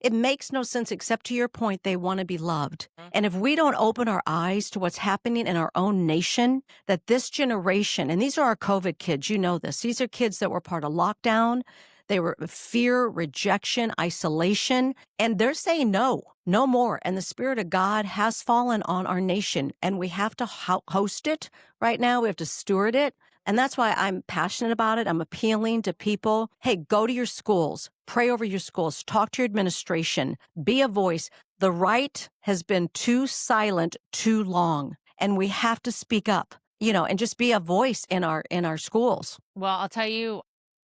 It makes no sense, except to your point, they want to be loved. And if we don't open our eyes to what's happening in our own nation, that this generation, and these are our COVID kids, you know this, these are kids that were part of lockdown. They were fear, rejection, isolation, and they're saying no, no more. And the Spirit of God has fallen on our nation, and we have to host it right now. We have to steward it. And that's why I'm passionate about it. I'm appealing to people. Hey, go to your schools, pray over your schools, talk to your administration, be a voice. The right has been too silent too long, and we have to speak up, and just be a voice in our schools. Well, I'll tell you,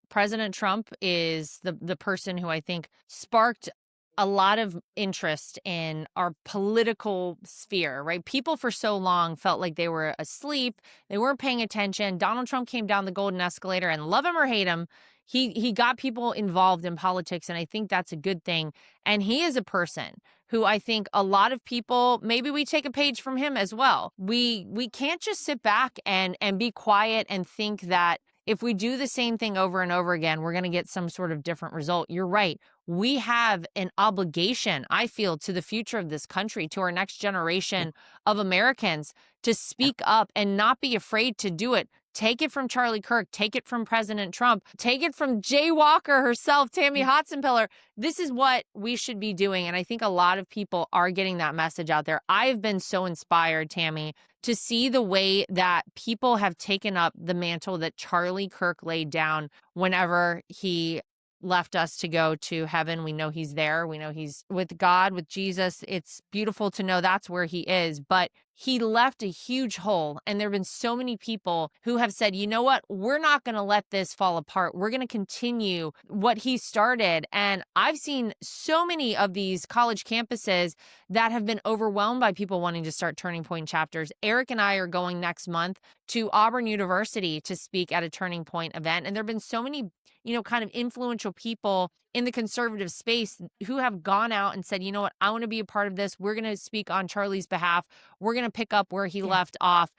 President Trump is the person who I think sparked a lot of interest in our political sphere, right? People for so long felt like they were asleep. They weren't paying attention. Donald Trump came down the golden escalator, and love him or hate him, he got people involved in politics. And I think that's a good thing. And he is a person who I think a lot of people, maybe we take a page from him as well. We can't just sit back and be quiet and think that if we do the same thing over and over again, we're going to get some sort of different result. You're right. We have an obligation, I feel, to the future of this country, to our next generation of Americans, to speak up and not be afraid to do it. Take it from Charlie Kirk. Take it from President Trump. Take it from Jay Walker herself, Tammy Hotsenpiller. This is what we should be doing. And I think a lot of people are getting that message out there. I've been so inspired, Tammy, to see the way that people have taken up the mantle that Charlie Kirk laid down whenever he left us to go to heaven. We know he's there. We know he's with God, with Jesus. It's beautiful to know that's where he is. But he left a huge hole. And there have been so many people who have said, you know what? We're not going to let this fall apart. We're going to continue what he started. And I've seen so many of these college campuses that have been overwhelmed by people wanting to start Turning Point chapters. Eric and I are going next month to Auburn University to speak at a Turning Point event. And there have been so many, kind of influential people in the conservative space who have gone out and said, you know what, I want to be a part of this. We're going to speak on Charlie's behalf. We're going to pick up where he left off.